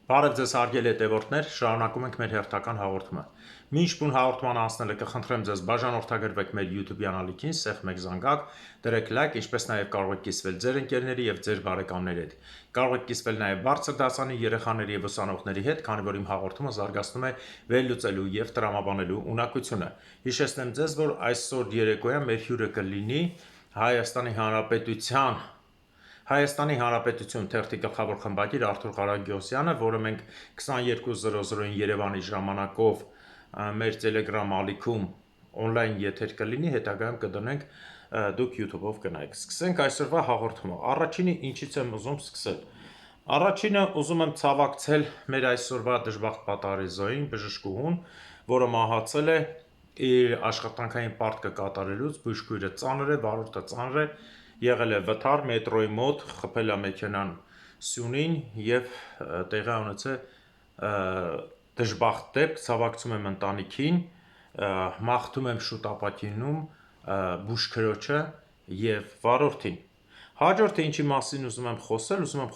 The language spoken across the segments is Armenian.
Բարև ձեզ հարգելի հետևորդներ, շարունակում ենք մեր հերթական հաղորդումը։ Մինչ բուն հաղորդման անցնելը կխնդրեմ ձեզ բաժանորդագրվեք մեր YouTube ալիքին, սեղմ մեկ զանգակ, դրեք լայք, ինչպես նաև կարող եք կիսվել ձեր ընկերների եւ ձեր բարեկամների հետ։ Կարող եք կիսվել նաև բարձր դասանի երեխաների եւ ուսանողների հետ, քանի որ իմ հաղորդումը զարգացնում է վերլուծելու եւ տրամաբանելու ունակությունը։ Հիշեցնեմ ձեզ, որ այսօր երեկոյան մեր հյուրը կլինի Հայաստանի Հանրապետություն թերթի գլխավոր խմբագիր Արթուր Ղարագյոսյանը, որը մենք 22:00-ին Երևանի ժամանակով մեր Telegram ալիքում on-line եթեր կլինի, հետագայում կդնենք, դուք YouTube-ով կնայեք։ Սկսենք այսօրվա հաղորդումը։ Առաջինը ինչից եմ ուզում սկսել։ Առաջինը ուզում եմ ցավակցել մեր այսօրվա դժբախտ պատահարի բժշկուհուն, որը մահացել է իր աշխատանքային պարտքը կատարելուց, բուժքույրը ծանր է, վարորդը ծանր է, եղել է վթար մետրոյի մոտ, խփել է մեքենան սյունին եւ տեղի ունեցել դժբախտ դեպք, ցավակցում եմ ընտանիքին, մաղթում եմ շուտ ապաքինում բուժքրոջը եւ վարորդին։ Հաջորդը ինչի մասին ուզում եմ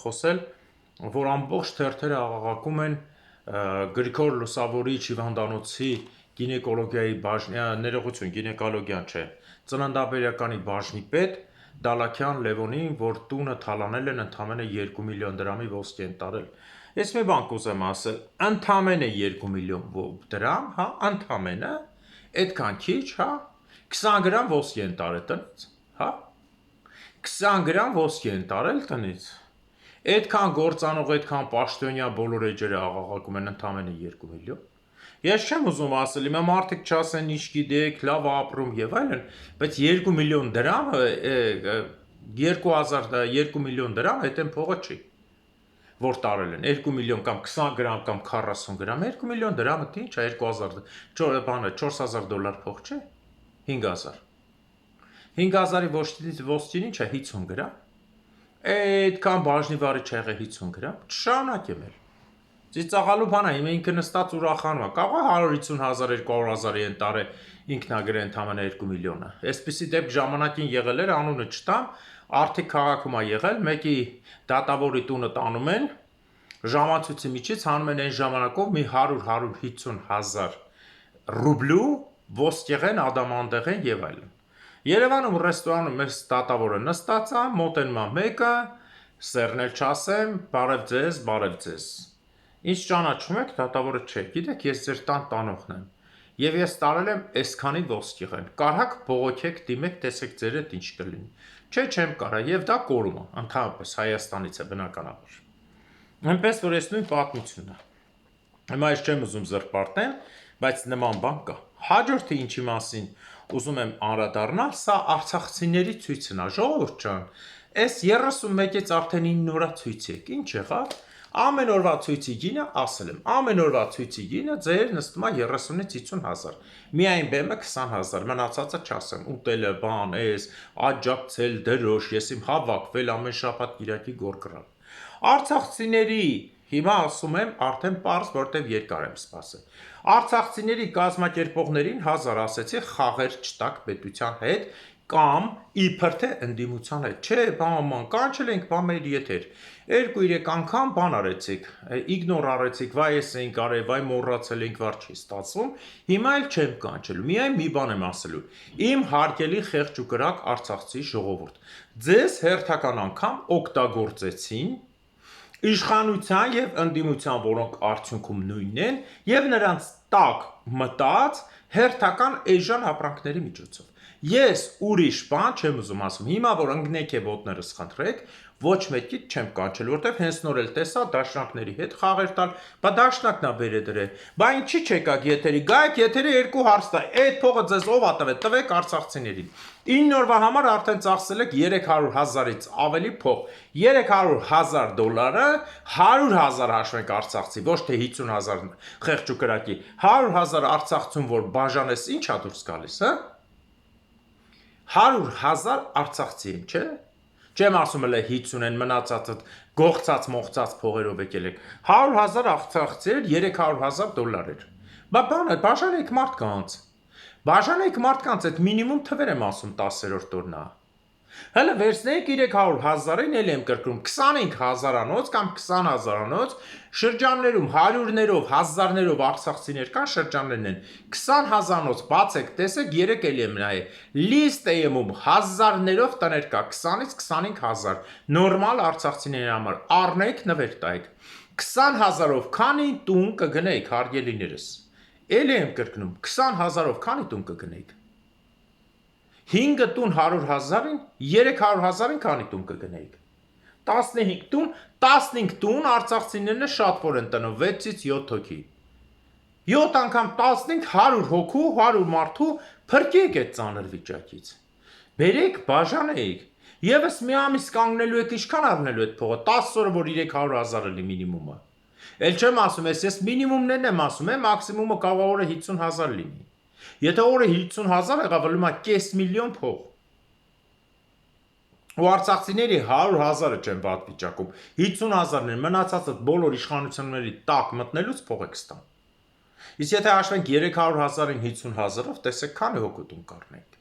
խոսել, որ ամբողջ թերթերը աղաղակում են Գրիգոր Լուսավորիչ հիվանդանոցի գինեկոլոգիայի բաժնի, ներողություն, գինեկոլոգիան չէ, ծննդաբերականի բաժնի պետ Դալաքյան Լևոնին, որ տունը թալանել են ընդամենը 2 միլիոն դրամի ոսկի են տարել։ Ես մի բան կուզեմ ասել, ընդամենը 2 միլիոն դրամ, հա, ընդամենը, այդքան քիչ, հա, 20 գրամ ոսկի են տարել տնից, հա, 20 գրամ ոսկի են տարել տնից, այդքան գործանող, այդքան պաշտոնյա բոլոր էջերը աղաղակում են ընդամենը 2 միլիոն։ Ես չեմ ուզում ասել, հիմա մարդիկ չասեն ինչ գիտեք, լավ ապրում եւ այլն, բայց 2 միլիոն դրամը 2 միլիոն դրամ այդ են փողը չի, որ տարել են 2 միլիոն կամ 20 գրամ կամ 40 գրամ, 2 միլիոն դրամը թե ինչ է 4000 դոլար փող չէ, 5000 5000-ի ոսկին ինչ է 50 գրամ, այդքան բաժնի վարիչ եղե 50 գրամ, չշարունակեմ էլ ծիծաղալու բան է, հիմա ինքը նստած ուրախանում է, կարող է 150,000, 200,000-ի են տարել ինքնագրե ընդամենը 2 միլիոնը։ Այսպիսի դեպք ժամանակին եղել էր, անունը չտամ, Արթիկ քաղաքում է եղել, մեկի դատավորի տունը տանում են, ժամացույցի միջից հանում են այն ժամանակով մի 100-150,000 ռուբլու ոսկեղեն, ադամանդեղեն եւ այլն։ Երևանում ռեստորանում մեծ դատավորը նստած է, մոտենում է մեկը, սերնել չասեմ, բարև ձեզ։ Ինչ ճանաչում եք, դատավորը չէ, գիտեք, ես ձեր տան տանողն եմ, եւ ես տարել եմ այսքանի ոսկեղեն, կարհաք բողոքեք, դիմեք, տեսեք ձեր հետ ինչ կլինի։ Չէ, չեմ կարա, եւ դա կորում է, ընդհանրապես Հայաստանից է բնականաբար։ Այնպես որ այս նույն պատմությունն է։ Հիմա ես չեմ ուզում զրպարտեմ, բայց նման բան կա։ Հաջորդը ինչի մասին ուզում եմ անդրադառնալ, սա արցախցիների ցույցն է, ժողովուրդ ջան։ Այս 31-ից արդեն 9 օրա ցույց եք, ինչ եղավ։ Ամեն օրվա ցույցի գինը ասել եմ, ամեն օրվա ցույցի գինը ձեր նստում է 30-ից 50,000, միայն բեմը 20,000, մնացածը չասեմ, ուտելը, բան, աջակցել, դրոշ, ես իմ հավաքվել ամեն շաբաթ կիրակի գորգրալ։ Արցախցիների, հիմա ասում եմ, արդեն պարզ, որտեվ երկար եմ սպասել։ Արցախցիների կազմակերպողներին 1000 ասեցի խաղեր չտակ պետության հետ կամ իբր թե ընդդիմության հետ, չէ, բան, կանչել ենք բան մեր եթեր, 2-3 անգամ բան արեցիք, իգնոր արեցիք, վայ ես էինք արել, վայ մոռացել ենք, վար չի ստացվում, հիմա էլ չեմ կանչելու, միայն մի բան եմ ասելու, իմ հարգելի խեղճ ու կրակ արցախցի ժողովուրդ, ձեզ հերթական անգամ օգտագործեցին իշխանության եւ ընդդիմության, որոնք արդյունքում նույնն են, եւ նրանց տակ մտած հերթական էժան ապրանքների միջոցով։ Ես ուրիշ բան չեմ ուզում ասում, հիմա որ ընկնեք եւ ոտներս խնդրեք, ոչ մեկի չեմ կանչել, որտեվ հենց նոր էլ տեսա դաշնակների հետ խաղեր տալ, բա դաշնակն է բերե դրե, բա ինչի չեկաք եթերի, գայք եթերի 2 հարց տա, այդ փողը ձեզ ով ա տվել, տվեք արցախցիներին։ 9 օրվա համար արդեն ծախսել եք 300,000-ից ավելի փող, 300,000 դոլարը 100,000 հաշվենք արցախցի, ոչ թե 50,000 խեղճ ու կրակի, 100,000 արցախցուն, որ բաժանես, ինչ ա դուրս գալիս, հա։ 100,000 արցախցի են, չէ։ Չեմ ասում էլ 50 են մնացածը գողցած մողցած փողերով եկել եք։ 100,000 արցախցի էր 300,000 դոլար էր։ Բա բանը բաժանեք մարդկանց։ Բաժանեք մարդկանց, այդ մինիմում թվեր եմ ասում 10-րդ օրնա։ Հələ վերցնենք 300,000-ին էլ եմ կրկնում 25,000-անոց կամ 20,000-անոց շրջաններում հարյուրներով, հազարներով արցախցիներ կան շրջաններն են 20,000-անոց բացեք, տեսեք 3 էլ եմ նայել լիստ եմ հազարներով տներ կա 20-ից 25,000 նորմալ արցախցիների համար առնեք նվեր տայեք 20,000-ով քանի տուն կգնեիք հարգելիներս էլ եմ կրկնում 20,000-ով քանի տուն կգնեիք 5 տուն 100,000-ին 300,000-ին քանի տուն կգնեիք 15 տուն 15 տուն արցախցիներն շատ որ են տնով 6-ից 7 հոգի 7 անգամ 15 100 հոգու 100 մարդու փրկեք այդ ծանր վիճակից բերեք բաժանեիք Եվս մի ամիս կանգնելու եք ինչքան առնելու այդ փողը 10 օրը որ 300,000-ը լի մինիմումը Էլ չեմ ասում ես մինիմումներն եմ ասում մաքսիմումը կարող օրը 50,000 լինի Եթե օրը 50,000 եղավ ելույթ կես միլիոն փող ու արցախցիների 100,000-ը չեն վատ վիճակում 50,000-ներ մնացածը բոլոր իշխանությունների տակ մտնելուց փող եք ստան Իսկ եթե հաշվենք 300,000-ին 50,000-ով տեսեք քանի հոգու տուն կառնենք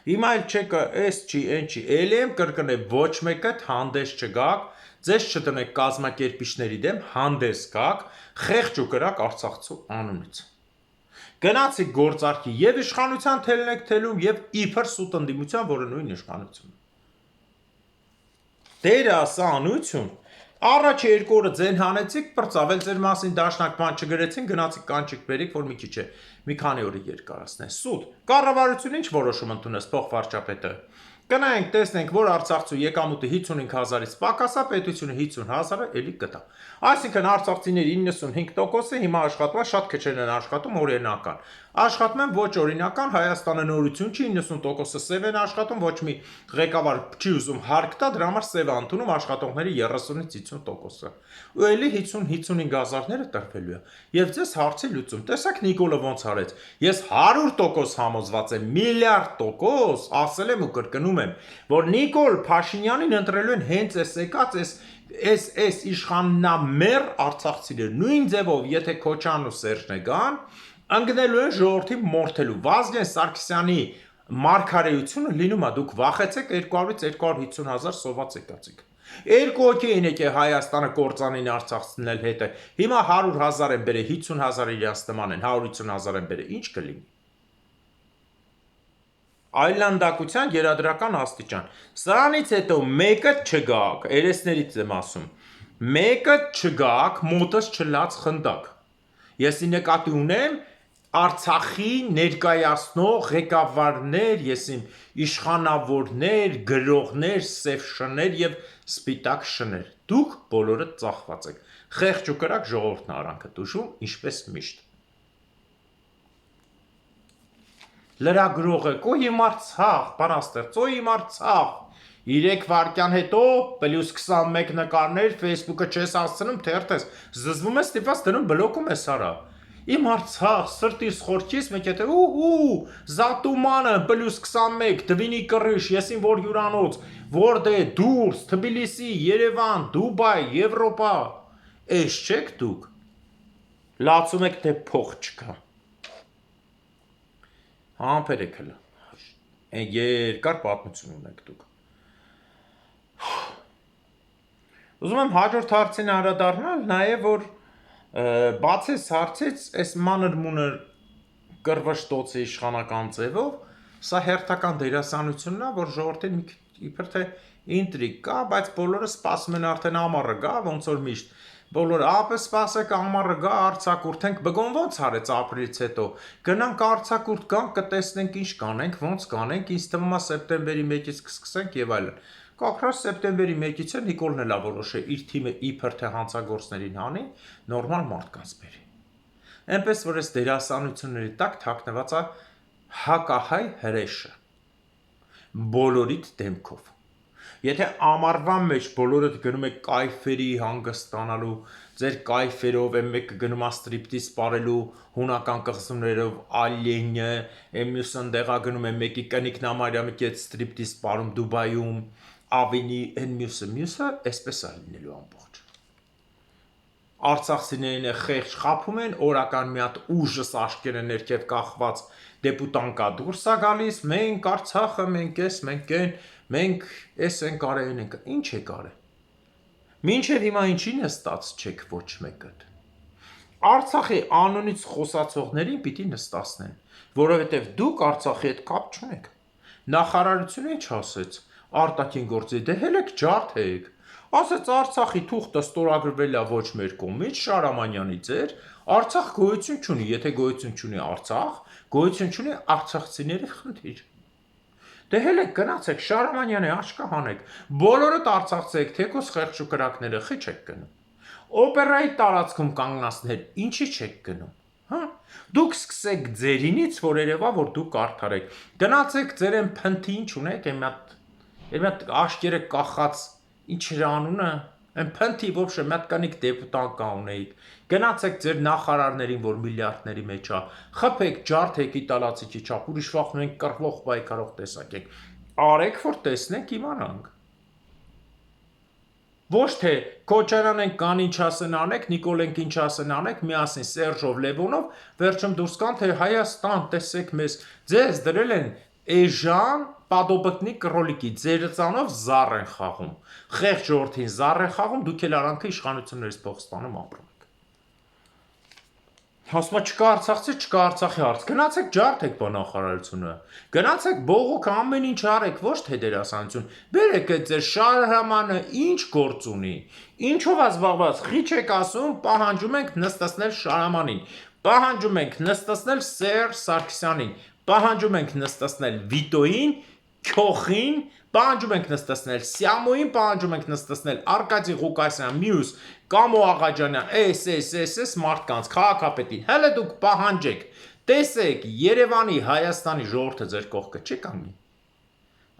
Հիմա էլ չեկը էս չի այն չի էլ եմ կրկնեմ ոչ մեկը հանդես չգաք ձեզ չտնեք կազմակերպիչների դեմ հանդես գաք խեղճ ու կրակ արցախցու անունից Գնացիք գործարքի եւ իշխանության թելն եք թելում եւ իբր սուտ ընդդիմության որը նույն իշխանություն Դերը ասա անություն Առաջ երկու օրը ձեն հանեցիք պրծավել ձեր մասին դաշնակ բան չգրեցին գնացիք կանչիկ բերիք որ մի քիչ է մի քանի օրը երկարացնեն սուտ կառավարությունը ինչ որոշում ընդունեց փող վարչապետը Կնայենք տեսնենք որ Արցախցու եկամուտը 55,000-ից պակասա պետությունը 50,000-ը էլի կտա Այսինքն արցախցիների 95%-ը հիմա աշխատում շատ քչերն են աշխատում օրինական Աշխատում են ոչ օրինական Հայաստանը նորություն չի 90%-ը սև են աշխատում ոչ մի ղեկավար չի ուզում հարկ տա դրա համար սև ընդունում աշխատողների 30-ից 50%-ը ու էլի 50-55,000-ները տրվելու է եւ ձեզ հարցի լուծում տեսակ Նիկոլը ոնց արեց ես 100% համոզված եմ միլիարդ% ասել եմ ու կրկնում եմ որ Նիկոլ Փաշինյանին ընտրելու են հենց էս եկած էս իշխաննամեր արցախցիներ նույն ձևով եթե Քոչանն ու Սերժն գան ընկնելու են ժողովրդի մորթելու Վազգեն Սարգսյանի մարգարեությունը լինում է դուք վախեցեք 200-ից 250,000 սոված եկածիք Երկու հոգի են եկե Հայաստանը կործանին արցախցնել հետը հիմա 100,000 են բերե 50,000 իրաց նման են 150,000 են բերե ինչ կլինի Այլանդակության երադրական աստիճան Սրանից հետո մեկը չգաք երեսներից եմ ասում մեկը չգաք մոտս չլաց խնդակ Եսի նկատի ունեմ Արցախի ներկայացնող ղեկավարներ ես իմ իշխանավորներ գրողներ սև շներ եւ սպիտակ շներ դուք բոլորը ծախված եք խեղճ ու կրակ ժողովրդն արանքը դուշում ինչպես միշտ Լրագրողը կո հիմար ցախ բանաստեղծո հիմար ցախ 3 վայրկյան հետո +21 նկարներ Facebook-ը չես հասցնում թերթես զզվում ես ստիպված դնում բլոկում ես արա Իմ արցախ սրտիս խորքիս մեկ եթե Զատումանը +21 դվինի կռիշ եսին որ հյուրանոց որդ է դուրս Թբիլիսի Երևան Դուբայ Եվրոպա Էս չեք դուք լացում եք թե փող չկա Համբեր եք հլը Են երկար պատմություն ունեք դուք Ուզում եմ հաջորդ հարցին անդրադառնալ նաև որ բացես հարցից այս մանր-մունր կրվշտոցի իշխանական ձևով սա հերթական դերասանությունն է որ ժողովրդին իբր թե ինտրիգ կա բայց բոլորը սպասում են արդեն ամառը գա ոնց որ միշտ բոլորը ապը սպասեք ամառը գա արցակուրդենք բգոն ոնց արեց ապրիլից հետո գնանք արցակուրդ գանք կտեսնենք ինչ կանենք ոնց կանենք ինձ թվում է սեպտեմբերի 1-ից կսկսենք եւ այլն Կակրաս սեպտեմբերի 1-ից է Նիկոլն էլա որոշե իր թիմը իբր թե հանցագործներին հանի նորմալ մարդկանց բերի Էնպես որ այս դերասանությունների տակ թաքնված է հակահայ հրեշը բոլորիդ դեմքով Եթե ամառվա մեջ բոլորդ գնում եք կայֆերի հանգստանալու ձեր կայֆերով եմ մեկը գնում է ստրիպտիզ սպարելու հունական կղզուներով ալենյը մյուսը ընդեղա գնում է մեկի կնիկն ամարյամի կետ ստրիպտիզ սպարում Դուբայում ավինի են մյուսը այսպես է լինելու ամբողջ Արցախցիներին է խեղճ խափում են օրական մի հատ ուժս աշկերը ներքև կախված դեպուտան կա դուրս է գալիս մենք Արցախը մենք էս մենք են Մենք էս են կարեին ենք, ինչ է կարե։ Մինչև հիմա ինչին նստած չեք ոչ մեկը։ Արցախի անունից խոսացողներին պիտի նստացնեն, որովհետև դուք Արցախի հետ կապ չունեք։ Նախարարությունը ինչ ասեց, արտաքին գործի դե հելեք ջարդեք։ Ասեց Արցախի թուղթը ստորագրվել է ոչ մեր կողմից, Շարամանյանի ձեր, Արցախ գոյություն չունի, եթե գոյություն չունի Արցախ, գոյություն չունի արցախցիների խնդիր։ Դե հելեք գնացեք Շարամանյանի աշկա հանեք, բոլորդ արցախցեք, թեկուզ խեղճ ու կրակները խիչ եք գնում։ Օպերայի տարածքում կանգնածներ, ինչի չեք գնում։ Հա։ Դուք սկսեք ձերինից, որ երևա, որ դուք արդարեք։ Գնացեք ձեր են փնթի ինչ ունեք, այդ աշկերը կախած ինչ էր անունը, այն փնթի ոբշե մատկանիկ դեպուտան կա ունեիք։ Գնացեք ձեր նախարարներին, որ միլիարդների մեջ է, խփեք, ջարդեք իտալացիքի չափ, ուրիշ վաղ մենք կռվող պայքարող տեսակ ենք։ Արեք, որ տեսնենք, իմանանք։ Ոչ թե Քոչարյան են կան ինչ ասեն անեք, Նիկոլենք ինչ ասեն անեք, միասին Սերժով, Լևոնով, վերջում դուրս կան, թե Հայաստան, տեսեք մեզ, ձեզ դրել են էժան, պատոպտնի կռոլիկի, ձեր ծանով զառ են խաղում, խեղճ ժողովրդին զառ են խաղում, դուք էլ արանքը իշխանություններից փող ստանում ապրում եք։ Ասում չկա Արցախցի, չկա Արցախի հարց, գնացեք ջարդեք բանախարարությունը, գնացեք բողոք ամեն ինչ արեք, ոչ թե դերասանություն, բերեք այդ ձեր Շարհամանը ինչ գործ ունի, ինչով է զբաղված, խիչ եք ասում, պահանջում ենք նստացնել Շարամանին, պահանջում ենք նստացնել Սերժ Սարգսյանին, պահանջում ենք նստացնել Վիտոյին, Քյոխին, պահանջում ենք նստացնել Սյամոյին, պահանջում ենք նստացնել Արկադի Ղուկասյան, մյուս Կամո Աղաջանյան, էս մարդկանց, քաղաքապետին, հələ դուք պահանջեք, տեսեք, Երևանի, Հայաստանի ժողովուրդը ձեր կողքը չի կանգնի։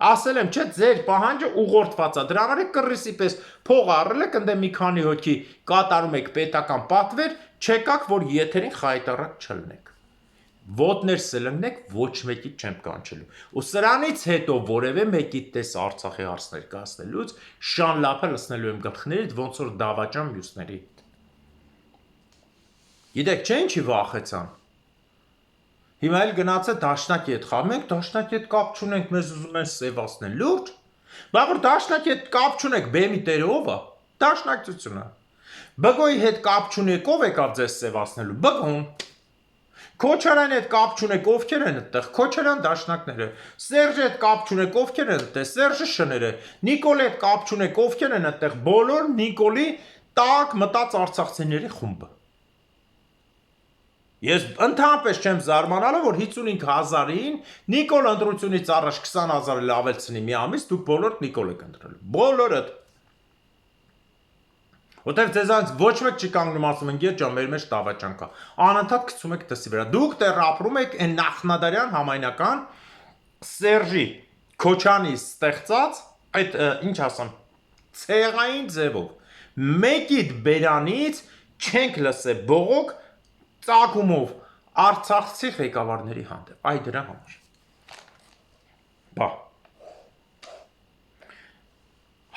Ասել եմ, չէ, ձեր պահանջը ուղղորդված է, դրա համար է կռիսի պես փող առել եք, ընդ մի քանի հոգի կատարում եք պետական պատվեր, չեկաք, որ եթերին խայտարակ չլնեք։ Ոտներ սլնgnեք, ոչ մեկի չեմ կանչելու։ Ու սրանից հետո որևէ մեկի տես Արցախի հարցներ կասնելուց շան լափը լցնելու եմ գլխներից, ոնց որ դավաճան մյուսների։ Գիտեք, չէ ինչի վախեցան։ Հիմա էլ գնացե դաշնակի հետ խաղ, մենք դաշնակի հետ կապ չունենք, մեզ ուզում են սևացնել, լուրջ։ Բա որ դաշնակի հետ կապ չունեք, բեմի տերը ով է։ Դաշնակցությունը։ Բգոյի հետ կապ չունեք, ով եկավ ձեզ սևացնելու։ Բգոն։ Քոչարյանի հետ կապ չունեք, ովքեր են այդտեղ, Քոչարյան դաշնակները, Սերժի հետ կապ չունեք, ովքեր են այդտեղ, Սերժը շները, Նիկոլի հետ կապ չունեք, ովքեր են այդտեղ, բոլոր Նիկոլի տակ մտած արցախցիների խումբը։ Ես ընդհանրապես չեմ զարմանալու, որ 55,000-ին Նիկոլ ընտրությունից առաջ 20,000 էլ ավելցնի մի ամիս, դուք բոլորդ Նիկոլ եք ընտրել, բոլորդ։ Որտեվ ձեզանից ոչ մեկ չի կանգնում ասում են գեր ջան, մեր մեջ դավաճան կա։ Անընդհատ գցում եք դասի վրա։ Դուք դեռ ապրում եք այն նախնադարյան համայնական Սերժի Քոչանի ստեղծած այդ ինչ ասեմ, ցեղային ձևով։ Մեկիդ բերանից չենք լսե բողոք ծագումով Արցախցի ղեկավարների հանդեպ։ Այ դրա համար։ Բա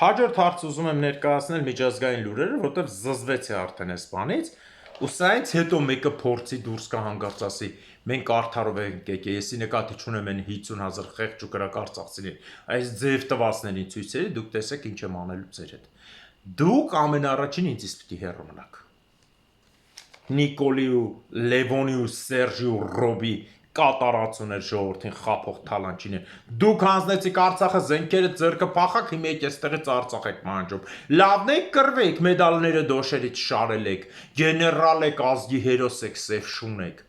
Հաջորդ հարց ուզում եմ ներկայացնել միջազգային լուրերը, որտեղ զզվեց է արդեն այս բանից, ու սայից հետո մեկը փորձի դուրս կա հանգարց ասի, մենք արդարով ենք եկել, եսի նկատի չունեմ են 50,000 խեղճ ու կրակ արցախցիների, այս ձև տվածների ցույցերի դուք տեսեք ինչ եմ անելու ձեր հետ։ Դուք ամենառաջին ինձից պիտի հեռու մնաք։ Նիկոլի ու Լևոնի ու Սերժի ու Ռոբի կատարածուներ ժողովրդին խափող թալանչիներ։ Դուք հանձնեցիք Արցախը զենքերը ձեռքը փախակ, հիմա եք այստեղից Արցախ եք մանջում։ Լավն եք կռվեք, մեդալները դոշերից շարել եք, գեներալ եք, ազգի հերոս եք, սև շուն եք։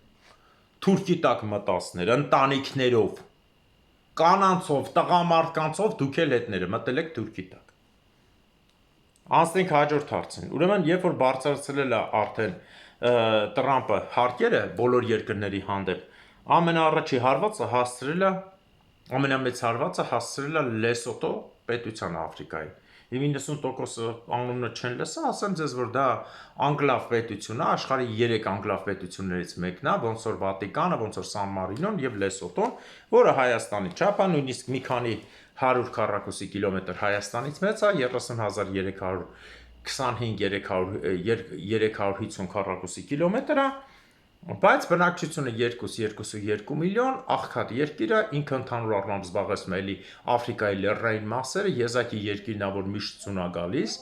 Թուրքի տակ մտածներ, ընտանիքներով, կանանցով, տղամարդկանցով դուք էլ հետները մտել եք Թուրքի տակ։ Անցնենք հաջորդ հարցին։ Ուրեմն, երբ որ բարձրացրել է արդեն Տրամպը հարկերը բոլոր երկրների հանդեպ, ամենաառաջի հարվածը հասցրել է, ամենամեծ հարվածը հասցրել է Լեսոտո պետության Աֆրիկայի։ 90% անունը չեն լսա, ասեմ ձեզ, որ դա անգլավ պետություն է, աշխարհի 3 անգլավ պետություններից մեկն է, ոնց որ Վատիկանը, ոնց որ Սան Մարինոն եւ Լեսոտոն, որը Հայաստանի չափ է, նույնիսկ մի քանի 100 քառակուսի կիլոմետր Հայաստանից մեծ է, 30,325-350 քառակուսի կիլոմետր է, Բայց բնակչությունը 2.2 միլիոն, աղքատ երկիրը, ինքը ընդհանուր առմամբ զբաղեցնում է էլի Աֆրիկայի լեռնային մասերը, եզակի երկիրն ա, որ միշտ ցուն ա գալիս,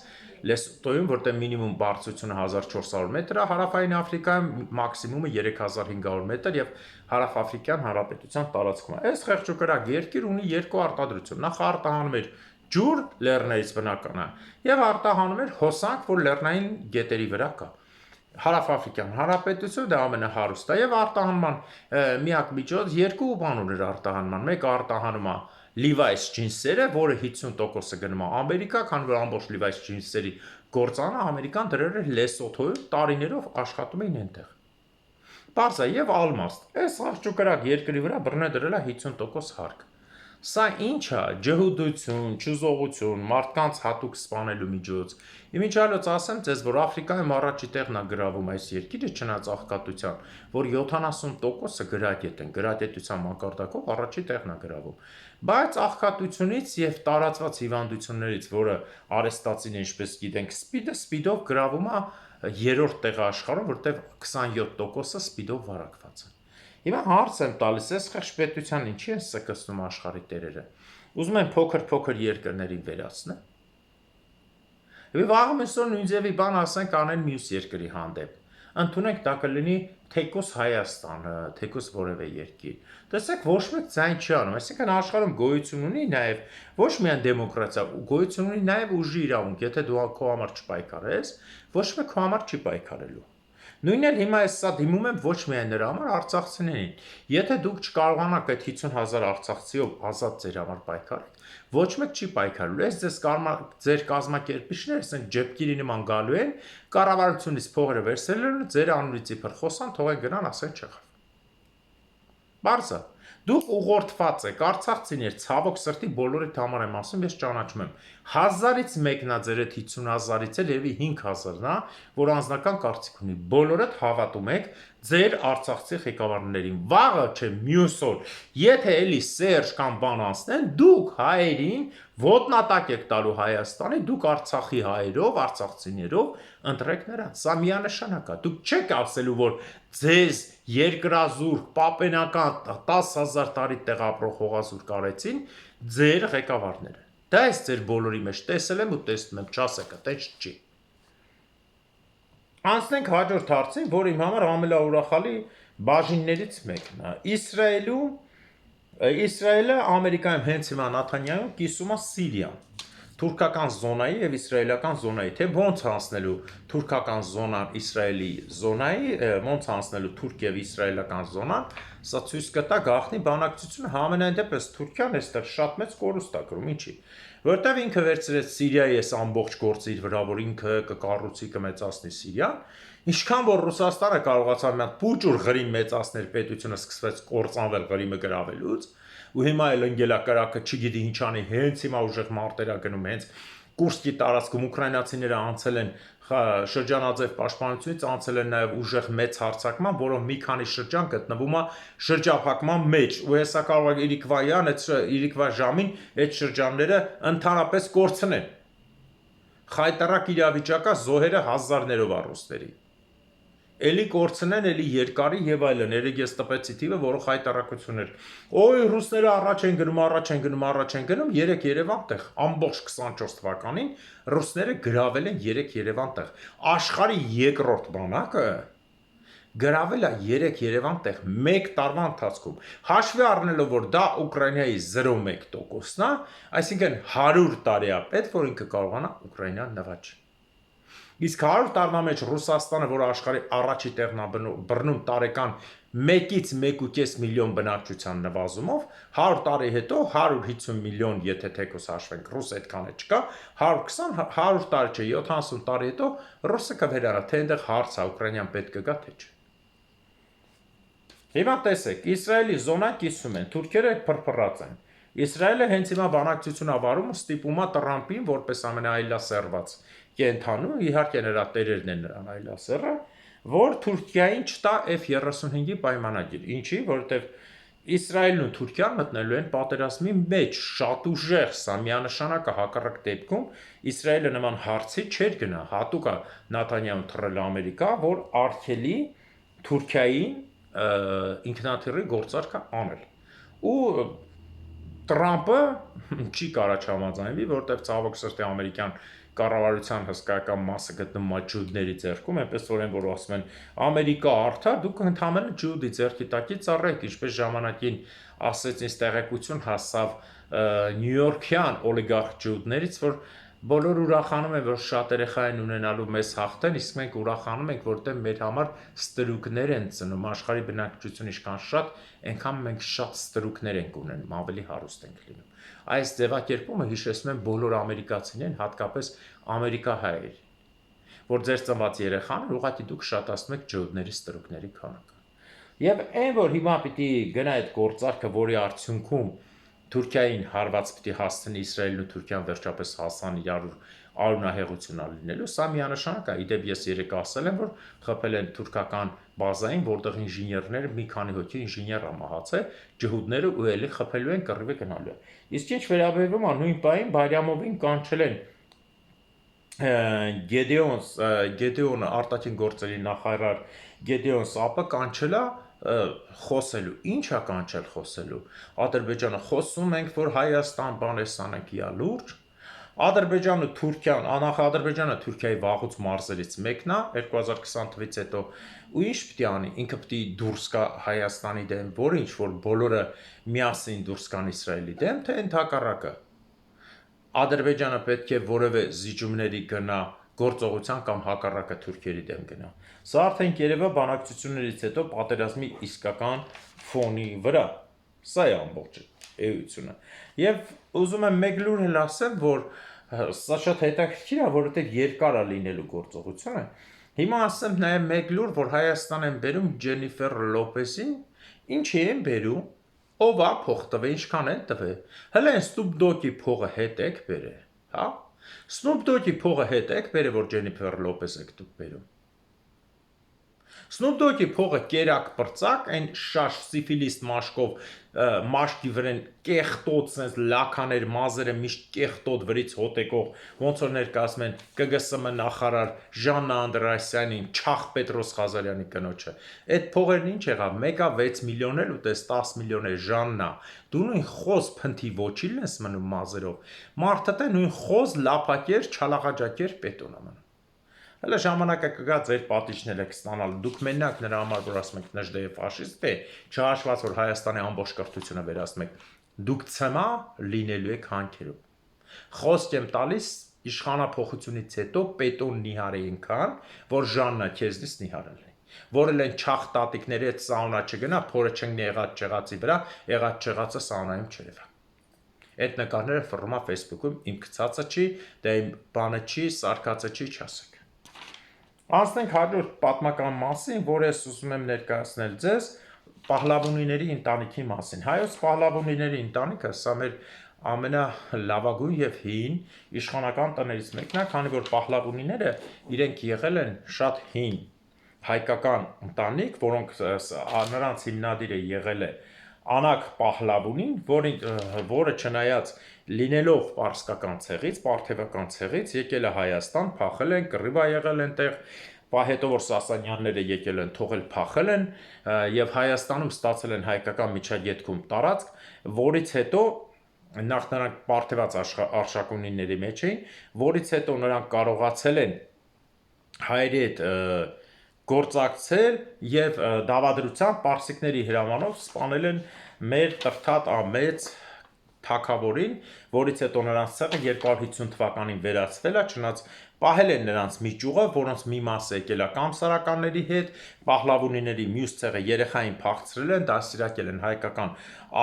Լեսոտոյում, որտեղ մինիմում բարձրությունը 1400 մետր է, հարավային Աֆրիկայում մաքսիմումը 3500 մետր եւ հարավաֆրիկյան հանրապետության տարածքում է։ Այս խեղճուկրակ երկիր ունի երկու արտադրություն։ Նախ արտահանում էր ջուր լեռներից բնականը եւ արտահանում էր հոսանք, որ լեռնային գետերի վրա կա։ Հարավաֆրիկյան հանրապետություն դա ամենահարուստը եւ արտահանման միակ միջոց երկու բան ուներ արտահանման։ Մեկը արտահանում է Levi's ջինսերը, որը 50%-ը գնում է Ամերիկա, քանի որ ամբողջ Levi's ջինսերի գործանը Ամերիկան դրել էր Լեսոթոյում, տարիներով աշխատում էին այնտեղ։ Պարզ է եւ ալմաստ։ Այս աղջուկրակ երկրի վրա բռնե դրել է 50% հարկ։ Սա ինչ է, ջհուդություն, չուզողություն, մարդկանց հատուկ սպանելու միջոց։ Իմիջիալոց ասեմ ձեզ, որ Աֆրիկայում առաջի տեղն է գրավում այս երկիրը չնայած աղքատության, որ 70%-ը գրագետ են, գրագետության մակարդակով առաջի տեղն է գրավում։ Բայց աղքատությունից եւ տարածված հիվանդություններից, որը արեստացին ինչպես գիտենք, սպիդով գրավում է երրորդ տեղը աշխարհում, որտեղ 27%-ը սպիդով վարակված են։ Հիմա հարց եմ տալիս, այս խեղճպետության ինչի են սկսնում աշխարհի տերերը։ Ուզում են փոքր երկրներին վերացնել։ Եվ վաղը այսօր նույն ձևի բան ասենք անեն մյուս երկրի հանդեպ։ Ընդունենք դա կլինի թեկուս Հայաստանը, թեկուս որևէ երկիր։ Տեսեք, ոչ մեկ ձայն չի անում, այսինքն աշխարհում գոյություն ունի նաև ոչ միայն դեմոկրատիա, գոյություն ունի նաև ուժի իրավունք, եթե դու քո համար չպայքարես, ոչ մեկ քո համար չի պայքարելու։ Նույնն էլ հիմա ես սա դիմում եմ ոչ միայն նրա համար, արցախցիներին։ Եթե դուք չկարողանաք այդ 50,000 արցախցիով ազատ ձեր համար պայքարել, ոչ մեկ չի պայքարելու։ Այս ձեր կազմակերպիչները, ասենք ջեպկիրի նման գալու են, կառավարությունից փողերը վերցրել են, ձեր անունից իբր խոսան, թողեք գնան, ասեն չեղավ։ Բարձա։ Դուք ուղղորդված եք, արցախցիներ, ցավոք սրտի բոլորիդ համար եմ ասում, ես ճանաչում եմ։ 1000-ից մեկն է ձեր այդ 50,000-ից էլ եւի 5,000-ն է, որ անձնական կարծիք ունի։ Բոլորդ հավատում եք ձեր արցախցի ղեկավարներին։ Վաղը չէ, մյուս օր, եթե էլի Սերժ կամ բան անցնեն, դուք հայերին ոտնատակ եք տալու Հայաստանի, դուք Արցախի հայերով, արցախցիներով ընտրեք նրան։ Սա միանշանակ է։ Դուք չեք ասելու, որ ձեզ երկրազուրկ, պապենական 10,000 տարի տեղ ապրող հողազուրկ արեցին ձեր ղեկավարները։ Դա ես ձեր բոլորի մեջ տեսել եմ ու տեսնում եմ, չասեք, այդպես չի։ Անցնենք հաջորդ հարցին, որ իմ համար ամենաուրախալի բաժիններից մեկն է։ Իսրայելը Ամերիկայում հենց հիմա Նաթանյահուն կիսում է Սիրիան, թուրքական զոնայի եւ իսրայելական զոնայի, թե ոնց անցնելու թուրքական զոնան Իսրայելի զոնայի, ոնց անցնելու Թուրք եւ իսրայելական զոնան, սա ցույց կտա գաղտնի բանակցությունը, համենայն դեպս Թուրքիան այստեղ շատ մեծ կորուստ է կրում, ինչի։ Որտեւ ինքը վերցրեց Սիրիայի այս ամբողջ գործը իր վրա, որ ինքը կկառուցի, կմեծացնի Սիրիան, ինչքան որ Ռուսաստանը կարողացավ մի հատ փուճուր Ղրիմ մեծացնել պետությունը սկսվեց կործանվել Ղրիմը գրավելուց, ու հիմա էլ ընկելակրակը չգիտի ինչ անի, հենց հիմա ուժեղ մարտեր գնում, հենց Կուրսկի տարածքում ուկրաինացիները անցել են շրջանաձև պաշտպանությունից, անցել են նաև ուժեղ մեծ հարձակման, որով մի քանի շրջան գտնվում է շրջափակման մեջ, ու հեսա կարող է իրիկվա ժամին այդ շրջանները ընդհանրապես կորցնեն։ Խայտարակ իրավիճակա զոհերը հազարներով է ռուսների։ Էլի կորցնեն, էլի երկարի եւ այլն, երեք ես տպեցի թիվը, որը խայտարակություններ։ Օй, ռուսները առաջ են գնում, 3 Երևան տեղ, ամբողջ 24 թվականին ռուսները գրավել են 3 Երևան տեղ։ Աշխարհի երկրորդ բանակը գրավել է 3 Երևան տեղ 1 տարվա ընթացքում։ Հաշվի առնելով, որ դա Ուկրաինայի 0.1%-ն է, այսինքն 100 տարի է պետք, որ ինքը կարողանա Ուկրաինան նվաճի։ Իսկ 100 տարվա մեջ Ռուսաստանը, որ աշխարհի առաջի տեղն է բռնում տարեկան 1-ից 1.5 միլիոն բնակչության նվազումով, 100 տարի հետո 150 միլիոն, եթե թեկուզ հաշվենք, ռուս այդքան է չկա, 120, 100 տարի չէ, 70 տարի հետո ռուսը կվերանա, թե այնտեղ հարց է Ուկրաինան պետք կգա, թե չէ։ Հիմա տեսեք, Իսրայելի զոնան կիսում են, թուրքերը փրփռած են։ Իսրայելը հենց հիմա բանակցություն ավարում ու ստիպում է Տրամփին որպես ամենաայլասերված կենթանու, իհարկե նրա տերերն են նրան այլասերը, որ Թուրքիային չտա F-35-ի պայմանագիր։ Ինչի, որովհետև Իսրայելն ու Թուրքիան մտնելու են պատերազմի մեջ, շատ ուժեղ, սա միանշանակ է, հակառակ դեպքում Իսրայելը նման հարցի չէր գնա, հատուկ է Նաթանյահուն թռել Ամերիկա, որ արգելի Թուրքիային ինքնաթիռի գործարքը անել։ Ու Տրամպը չի կարա չհամաձայնվի, որտեղ ցավոք սրտի ամերիկյան կառավարության հսկայական մասը գտնվում է ջուդների ձեռքում, այնպես որ են որ ասում են Ամերիկա արդար, դուք ընդհանրապես ջուդի ձեռքի տակից ծառայեք, ինչպես ժամանակին ասեց ինձ տեղեկություն հասավ նյու-յորքյան օլիգարխ ջուդներից, որ բոլոր ուրախանում են, որ շատ երեխա են ունենալու մեզ հաղթեն, իսկ մենք ուրախանում ենք, որտեղ մեր համար ստրուկներ են ծնում, աշխարհի բնակչությունը ինչքան շատ, այնքան մենք շատ ստրուկներ ենք ունենում, ավելի հարուստ ենք լինում։ Այս ձևակերպումը հիշեցնում են բոլոր ամերիկացիներին, հատկապես ամերիկահայեր, որ ձեր ծնված երեխան ուղղակի դուք շատացնում եք ջոդների ստրուկների քանակը։ Եվ այն որ հիմա պիտի գնա այդ գործարքը, որի արդյունքում Թուրքիային հարված պիտի հասցնի Իսրայելն ու Թուրքիան վերջապես հասան իրար արունահեղություն լինելու, սա միանշանակ է։ Իդեպ ես երեք ասել եմ, որ խփել են թուրքական բազային, որտեղ ինժեներները մի քանի հոգի ինժեներ ամահացել, ջհուդները ու էլի խփելու են կռիվը գնալու է։ Իսկ ինչ վերաբերվում է նույն պահին Բայրամովին կանչել են Գեդեոն արտաքին գործերի նախարար Գեդեոն Սապը կանչել է խոսելու։ Ինչ է կանչել խոսելու։ Ադրբեջանը խոսում ենք, որ Հայաստան բանեսանենք իա լուրջ։ Ադրբեջանը Թուրքիան, անախ Ադրբեջանը Թուրքիայի վաղուց մարզերից մեկն է 2020 թվականից հետո ու ինչ պիտի անի, ինքը պիտի դուրս գա Հայաստանի դեմ, որ ինչ որ բոլորը միասին դուրս գան Իսրայելի դեմ, թե ընդհակառակը։ Ադրբեջանը պետք է որևէ զիջումների գնա գործողության կամ հակառակը թուրքերի դեմ գնա։ Սա արդեն երևա բանակցություններից հետո պատերազմի իսկական ֆոնի վրա։ Սա է ամբողջ էությունը։ Եվ ուզում եմ մեկ լուր էլ ասեմ, որ սա շատ հետաքրքիր է, որովհետև երկար է լինելու գործողությունը։ Հիմա ասեմ նաև մեկ լուր, որ Հայաստան են բերում Ջենիֆեր Լոպեսին, ինչի են բերում, ով է փող տվել, ինչքան են տվել։ Հələ Snoop Dogg-ի փողը հետ եք բերել, հա։ Snoop Dogg-ի փողը հետ եք բերել, որ Ջենիֆեր Լոպեսը դուք բերում։ Snoop Dogg-ի փողը կերակ բրծակ, այն շաշ սիֆիլիստ մաշկով մաշկի վրան կեղտոտ sense լականեր մազերը միշտ կեղտոտ վրից հոտեկող ոնց որ ներկայացնում են ԿԳՍՄ նախարար Ժաննա Անդրեասյանին, Չախ Պետրոս Ղազարյանի կնոջը։ Այդ փողերն ինչ եղավ, մեկա 6 միլիոն էլ ուտես 10 միլիոն է Ժաննա։ Դու նույն խոզ փնթի ոչիլն ես մնում մազերով։ Մարդը թե նույն խոզ լափակեր, չալաղաջակեր պետոն է մնում։ Հələ ժամանակը կգա ձեր պատիժներ եք ստանալու։ Դուք մենակ նրա համար որ ասում եք Նժդեհը ֆաշիստ է, չհաշված որ Հայաստանի ամբողջ կրթությունը վերացնում եք, դուք ցմա լինելու եք հանքերում։ Խոսք եմ տալիս իշխանափոխությունից հետո պետոն նիհար է ինքան, որ Ժաննա քեզնից նիհարել է։ Որել են չախ տատիկների հետ սաունա չգնա, փորը չընկնի եղած չեղածի վրա, եղած չեղածը սաունայում չերևա։ Այդ նկարները ֆռմա Facebook-ում իմ գցածը չի, դա իմ բանը չի, սարկածը չի, չասեք։ Անցնենք հաջորդ պատմական մասին, որ ես ուզում եմ ներկայացնել ձեզ Պահլավոնիների ընտանիքի մասին։ Հայոց Պահլավոնիների ընտանիքը սա մեր ամենալավագույն եւ հին իշխանական տներից մեկն է, քանի որ Պահլավոնիները իրենք եղել են շատ հին հայկական ընտանիք, որոնք նրանց հիմնադիրը եղել է Անակ Պահլավոնին, որը չնայած լինելով պարսկական ցեղից, պարթևական ցեղից եկել է Հայաստան, փախել են, կռիվ է եղել այնտեղ, հետո որ Սասանյանները եկել են, թողել փախել են եւ Հայաստանում ստացել են հայկական միջագետքում տարածք, որից հետո նախ նրանք պարթեված արշակունիների մեջ էին, որից հետո նրանք կարողացել են հայերի հետ գործակցել եւ դավադրությամբ պարսիկների հրամանով սպանել են մեր տրթատ ամեծ թագավորին, որից հետո նրանց ցեղը 250 թվականին վերացվել է, չնայած պահել են նրանց մի ճյուղը, որոնց մի մասը եկել է կամսարականների հետ, Պահլավոնիների մյուս ցեղը երեխային փախցրել են, դաստիարակել են հայկական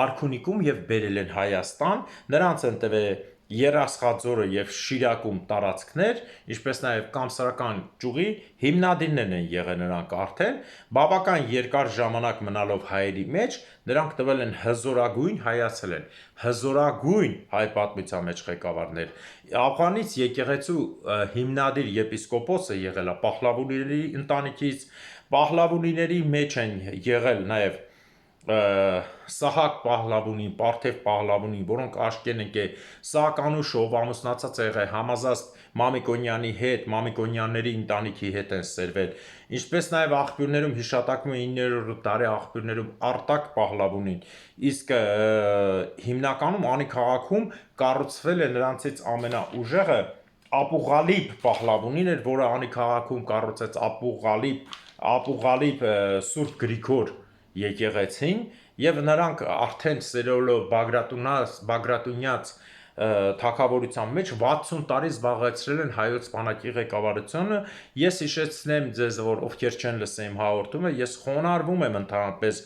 արքունիկում եւ բերել են Հայաստան, նրանց են տվել Երասխաձորը եւ Շիրակում տարածքներ, ինչպես նաեւ կամսարական ճյուղի հիմնադիրներն են եղել նրանք արդեն, բավական երկար ժամանակ մնալով հայերի մեջ, նրանք տվել են հզորագույն հայացել են, հզորագույն հայ պատմության մեջ ղեկավարներ։ Աֆղանից եկեղեցու հիմնադիր եպիսկոպոսը եղել է Պահլավոնիների ընտանիքից, Պահլավոնիների մեջ են եղել նաեւ Սահակ Պահլավունին, Պարթև Պահլավունին, որոնք աշկեն են Սահականուշով ամուսնացած եղել Համազաստ Մամիկոնյանի հետ, Մամիկոնյանների ընտանիքի հետ են սերվել, ինչպես նաև աղբյուրներում հիշատակվում է 9-րդ դարի աղբյուրներում Արտակ Պահլավունին, իսկ հիմնականում Անի քաղաքում կառուցվել է նրանցից ամենաուժեղը Ապուղալիպ Պահլավունին էր, որը Անի քաղաքում կառուցեց Ապուղալիպ Սուրբ Գրիգոր եկեղեցին, եւ նրանք արդեն սերոլով Բագրատունյաց թագավորության մեջ 60 տարի զբաղեցրել են հայոց բանակի ղեկավարությունը։ Ես հիշեցնեմ ձեզ, որ ովքեր չեն լսել իմ հաղորդումը, ես խոնարհվում եմ ընդհանրապես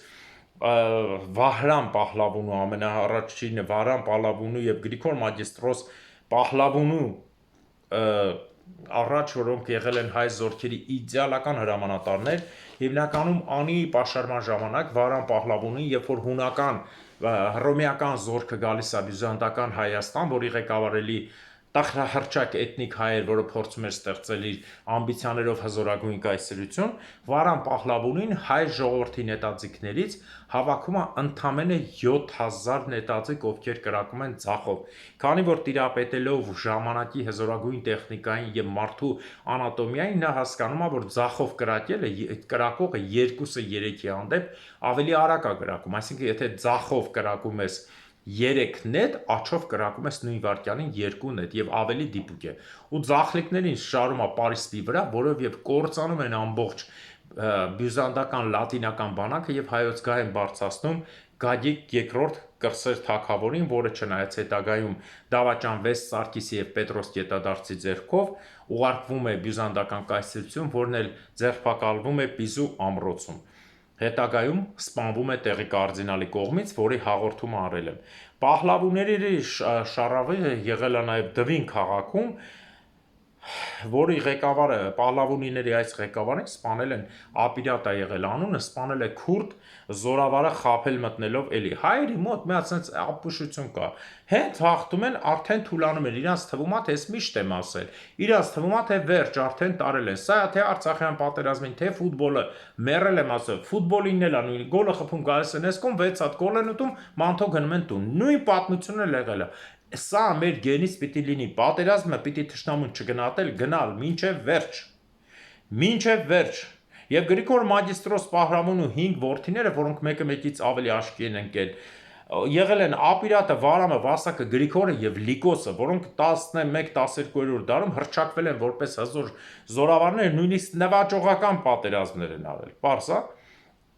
Վահրամ Պահլավունու, ամենաառաջինը Վահրամ Պահլավունու եւ Գրիգոր Մագիստրոս Պահլավունու առաջ, որոնք եղել են հայ զորքերի իդեալական հրամանատարներ, հիմնականում Անի պաշարման ժամանակ Վահրամ Պահլավունին, երբ որ հռոմեական զորքը գալիս է բյուզանդական Հայաստան, որի ղեկավարելի տախրահռչակ էթնիկ հայեր, որը փորձում էր ստեղծել իր ամբիցիաներով հզորագույն կայսրություն, Վահրամ Պահլավունին հայ ժողովրդի նետաձիգներից հավաքում է ընդամենը 7000 նետաձիգ, ովքեր կրակում են ձախով, քանի որ տիրապետելով ժամանակի հզորագույն տեխնիկային եւ մարդու անատոմիային, նա հասկանում է, որ ձախով կրակողը 2-3-ի հանդեպ ավելի արագ է կրակում, այսինքն եթե ձախով կրակում ես 3 նետ, աջով կրակում ես նույն վայրկյանին 2 նետ եւ ավելի դիպուկ է։ Ու ձախլիկներին շարում է Պարիսպի վրա, որով եւ կործանում են ամբողջ բյուզանդական լատինական բանակը եւ հայոց գահ են բարձրացնում Գագիկ II կրսեր թագավորին, որը չնայած հետագայում դավաճան Վեստ Սարգիսի եւ Պետրոս Գետադարձի ձեռքով ուղարկվում է բյուզանդական կայսրություն, որն էլ ձերբակալվում է Պիզու ամրոցում։ Հետագայում սպանվում է տեղի կարդինալի կողմից, որի հաղորդումը արել եմ։ Պահլավուների շարավը եղել է նաև Դվին քաղաքում, որի ղեկավարը Պահլավունիների այս ղեկավարին սպանել են Ապիրատ է եղել անունը, սպանել է քուրդ զորավարը խաբել մտնելով էլի հայերի մոտ մի հատ ապուշություն կա, հենց հաղթում են, արդեն թուլանում են, իրանց թվում է թե ես միշտ եմ ասել, իրանց թվում է թե վերջ արդեն տարել են, սա թե Արցախյան պատերազմին, թե ֆուտբոլը, մեռել եմ ասել, ֆուտբոլինն էլ նույն գոլը խփում գալիս են էսկոմ 6 հատ գոլ են ուտում, մանթո գնում են տուն, նույն պատմությունն էլ եղել է։ Սա մեր գենից պիտի լինի, պատերազմը պիտի թշնամուն չգնահատել, գնալ մինչև վերջ, մինչև վերջ։ Եվ Գրիգոր Մագիստրոս Պահլավունու 5 որդիները, որոնք մեկը մեկից ավելի աշկի են ընկել, եղել են Ապիրատը, Վարամը, Վասակը, Գրիգորը եւ Լիկոսը, որոնք 11-12-րդ դարում հռչակվել են որպես հզոր զորավարներ, նույնիսկ նվաճողական պատերազմներ են արել։ Պարզ է։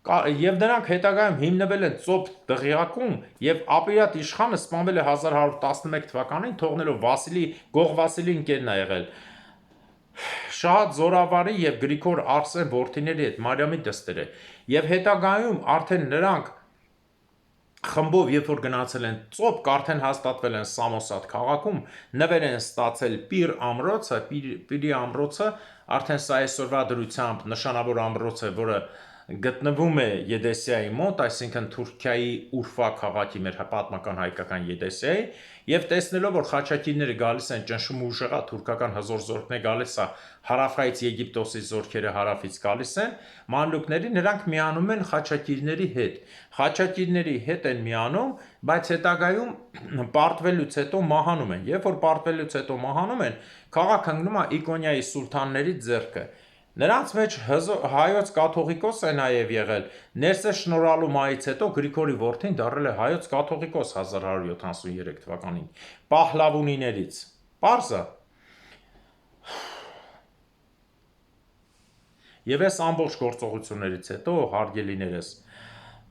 Եվ նրանք հետագայում հիմնվել են Ծոփ դղյակում եւ Ապիրատ իշխանը սպանվել է 1111 թվականին, թողնելով Գող Վասիլի ընկերն է եղել Շահատ Զորավարի եւ Գրիգոր Արսեն որդիների հետ Մարիամի դստերը եւ հետագայում արդեն նրանք խմբով երբ որ գնացել են Ծոփ, արդեն հաստատվել են Սամոսատ քաղաքում, նվեր են ստացել Պիրի ամրոցը, արդեն սա այսօրվա դրությամբ նշանավոր ամրոց է, որը գտնվում է Եդեսիայի մոտ, այսինքն Թուրքիայի Ուրֆա քաղաքի մեր պատմական հայկական Եդեսիայի, եւ տեսնելով որ խաչակիրները գալիս են ճնշում ուժեղա թուրքական հզոր զորքներ գալիս է հարավից Եգիպտոսի զորքերը հարավից գալիս են, մանլուկների նրանք միանում են խաչակիրների հետ են միանում, բայց հետագայում պարտվելուց հետո մահանում են, երբ որ պարտվելուց հետո մահանում են, քաղաքը ընկնում է Իկոնիայի սուլթանների ձեռքը։ Նրանց մեջ հայոց կաթողիկոս է նաև եղել, ներսը շնորհալու մահից հետո Գրիգորի որդին դառել է հայոց կաթողիկոս 1173 թվականին, Պահլավունիներից, պարզ է։ Եվ այս ամբողջ գործողություններից հետո, հարգելիներս,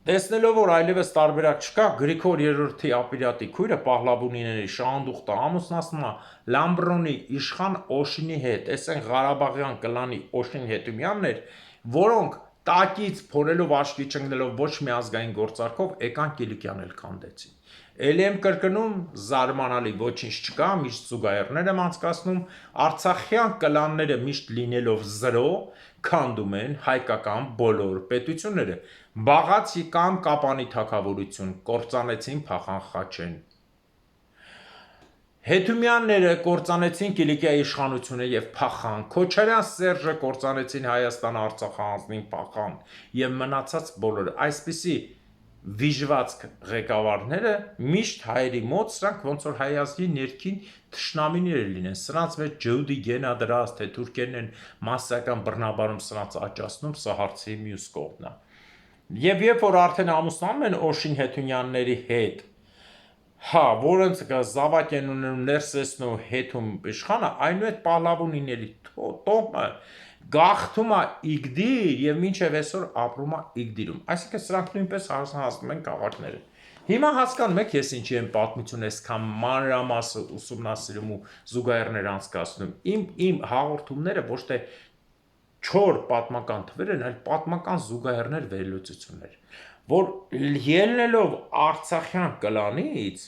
տեսնելով որ այլևս տարբերակ չկա, Գրիգոր III-ի Ապիրատի քույրը Պահլավունիների Շահանդուխտը ամուսնացնում է Լամբրոնի իշխան Օշինի հետ, այսինքն Ղարաբաղյան կլանի Օշին հետումյաններ, որոնք տակից փորելով աչքի չընկնելով ոչ մի ազգային գործարքով եկան Կիլիկիան էլ քանդեցին։ Էլի եմ կրկնում, զարմանալի ոչինչ չկա, միշտ զուգահեռներ եմ անցկացնում, Արցախյան կլանները միշտ լինելով 0, քանդում են հայկական բոլոր պետությունները, Բաղաց կամ Կապանի թագավորություն, կործանեցին փախան Խաչեն։ Հետումյանները կործանեցին Կիլիկիայի իշխանությունը եւ փախան, Քոչարյան Սերժը կործանեցին Հայաստան Արցախը հանձնին փախան եւ մնացած բոլորը, այսպիսի վիժված ղեկավարները միշտ հայերի մոտ սրանք ոնց որ հայ ազգի ներքին թշնամիներ լինեն, սրանց մեջ ջհուդի գենա դրած, թե թուրքերն են մասսայական բռնաբարում սրանց աճացնում, սա հարցի մյուս կողմն է։ Եվ երբ որ արդեն ամուսնանում են Օշին Հեթունյանների հետ, հա, որոնց զավակ են ունում ներսեսն ու հետում իշխանը, այնուհետ Պահլավոնիների տոհմը գաղթում է Իգդիր եւ մինչեւ այսօր ապրում է Իգդիրում։ Այսինքն սրանք նույնպես հասնում են քաղաքները։ Հիմա հասկանում եք ես ինչի եմ պատմություն այսքան մանրամասը ուսումնասիրում ու զուգահեռներ անցկացնում։ Իմ հաղորդումները ոչ թե չոր պատմական թվեր են, այլ պատմական զուգահեռներ վերլուծություններ, որ ելնելով Արցախյան կլանից,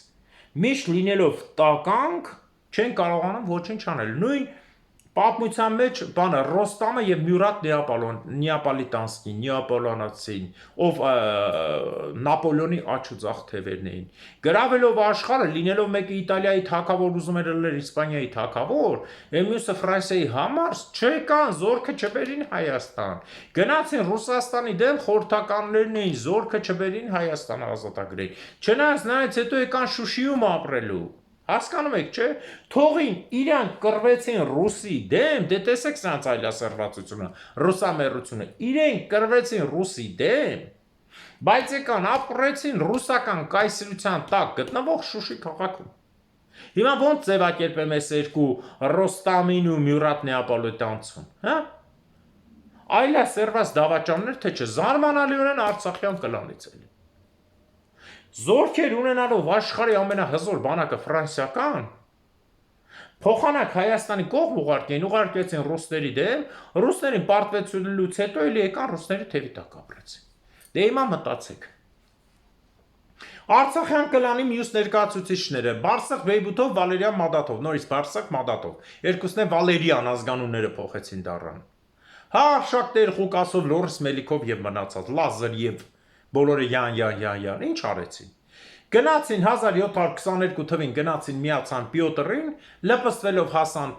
միշտ լինելով տականք, չեն կարողանում ոչինչ անել։ Նույն պատմության մեջ բանը Ռոստամը եւ Մյուրատ Նեապոլիտանսկին, Նեապոլոնացին, ով Նապոլեոնի աջ ու ձախ թևերն էին։ Գրավելով աշխարհը, լինելով մեկը Իտալիայի թագավոր, ուզում էր լինել Իսպանիայի թագավոր, եւ մյուսը Ֆրանսիայի համար, չեկան, զորքը չբերին Հայաստան։ Գնացին Ռուսաստանի դեմ, խորհրդականներն էին, զորքը չբերին Հայաստանը ազատագրին։ Չնայած նրանց հետո եկան Շուշիում ապրելու։ Հասկանում եք, չէ՞։ Թողին իրանք կռվեցին ռուսի դեմ, դե տեսեք սրանց այլասերվածությունը, ռուսամերությունը։ Իրենք կռվեցին ռուսի դեմ, բայց եկան ապրեցին ռուսական կայսրության տակ գտնվող Շուշի քաղաքում։ Հիմա ո՞նց ձևակերպեմ այս երկու Ռոստամին ու Մյուրատ Նեապոլիտանցուն, հա։ Այլասերված դավաճաններ, թե չէ, զարմանալիորեն Արցախյան կլանից էլի։ Զորքեր ունենալով աշխարհի ամենահզոր բանակը ֆրանսիական, փոխանակ Հայաստանի կողմ ուղարկեցին ռուսների դեմ, ռուսներին պարտվեցնելուց հետո էլի եկան ռուսների թևի տակ ապրեցին։ Դե հիմա մտածեք։ Արցախյան կլանի մյուս ներկայացուցիչները Բարսեղ Բեյբութով, Վալերիան Մադաթով, նորից Բարսեղ Մադաթով, երկուսն էլ Վալերիան ազգանունները փոխեցին դառան։ Հա, Արշակ Տեր-Ղուկասով, Լորիս Մելիքով եւ մնացած Լազար եւ բոլորը յան, ինչ արեցին։ Գնացին 1722 թվին գնացին միացան Պյոտրին, լպստվելով հասան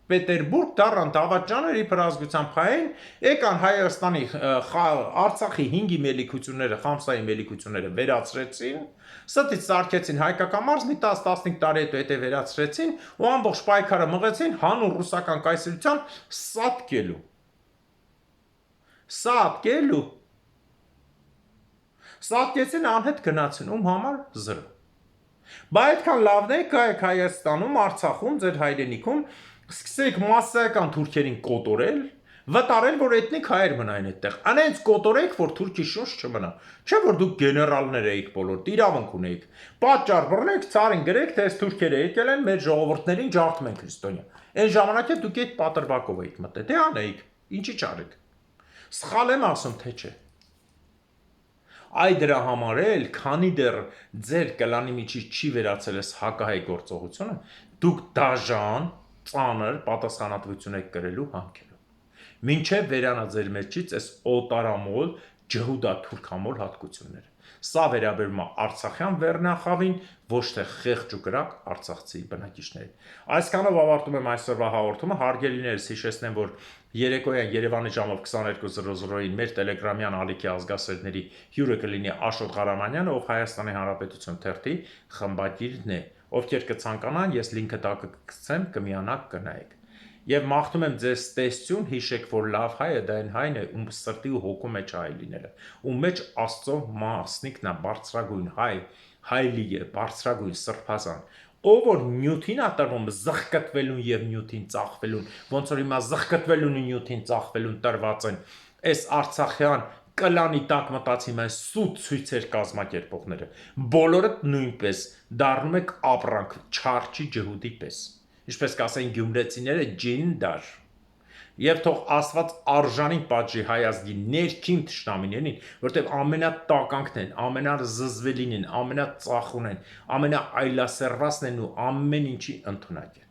Պետերբուրգ, դառան դավաճաներ իբր ազգությամբ հայեն, եկան Հայաստանի Արցախի 5-ի մելիքությունները, Խամսայի մելիքությունները վերացրեցին, ստից սարքեցին հայկական մարզ, մի 10-15 տարի հետո վերացրեցին ու ամբողջ պայքարը մղեցին հանուն ռուսական կայսրության սատկելու Սատկեցին անհետ գնացին, ում համար զրո։ Բա այդքան լավն է կայեք Հայաստանում, Արցախում, ձեր հայրենիքում, սկսեք մասսայական թուրքերին կոտորել, վտարել, որ էթնիկ հայեր մնային այդտեղ։ Անենց կոտորեք, որ թուրքի շունչ չմնա։ Չէ՞ որ դուք գեներալներ էիք բոլոր, իրավունք ունեիք։ Պատճառ բռնեք, ցարին գրեք, թե այս թուրքերը եկել են մեր ժողովուրդներին ջարդում են քրիստոնյա։ Այն ժամանակ է դուք այդ պատրվակով էիք մտել։ Դե անեիք, ինչի չարեք։ Սխալ եմ ասում, թե չէ։ Այ դրա համար էլ, քանի դեռ ձեր կլանի միջից չի վերացել այս հակահայ գործողությունը, դուք դաժան, ծանր պատասխանատվություն եք կրելու հանքելու։ Մինչև վերանա ձեր մեջից այս օտարամոլ, ջհուդա-թուրքամոլ հատկությունները։ Սա վերաբերում է Արցախյան վերնախավին, ոչ թե խեղճ ու կրակ արցախցի բնակիչներին։ Այսքանով ավարտում եմ այսօրվա հաղորդումը, հարգելիներս հիշեցնեմ, որ երեկոյան Երևանի ժամով 22:00-ին մեր տելեգրամյան ալիքի ազգասերների հյուրը կլինի Աշոտ Ղարամանյանը, ով Հայաստանի Հանրապետություն թերթի խմբագիրն է, ովքեր կցանկանան, ես լինքը տակը կգցեմ, կմիանաք կնայեք։ Եվ մաղթում եմ ձեզ տեսություն, հիշեք, որ լավ հայը դա այն հայն է, ում սրտի ու հոգու մեջ հայ լինելը, ում մեջ Աստծո մասնիկն է բարձրագույն հայլի է, բարձրագույն սրբազան, ով որ նյութին է տրվում զղկտվելուն եւ նյութին ծախվելուն, ոնց որ հիմա զղկտվելուն ու նյութին ծախվելուն տրված են այս Արցախյան կլանի տակ մտածի այս սուտ ցույցեր կազմակերպողները, բոլորը նույնպես դառնում եք ապրանք չարչի ջհուդի պես, ինչպես կասեն գյումրեցիները ջինդար, եւ թող Աստված արժանին պատժի հայ ազգի ներքին թշնամիներին, որտեղ ամենատականքն են, ամենազզվելին են, ամենածախուն են, ամենաայլասերվածն են ու ամեն ինչի ընդունակ են։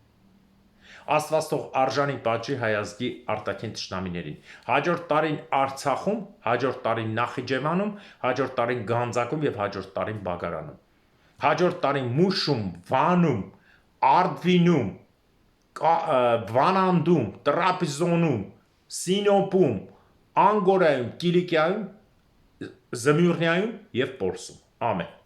Աստված թող արժանին պատժի հայ ազգի արտաքին թշնամիներին։ Հաջորդ տարին Արցախում, հաջորդ տարին Նախիջևանում, հաջորդ տարին Գանձակում եւ հաջորդ տարին Բագարանում։ Հաջորդ տարին Մուշում, Վանում, Արդվինում, Վանանդում, Տրապիզոնում, Սինոպում, Անգորայում, Կիլիկիայում Զմյուրնյայում եւ Պորսում։ Ամեն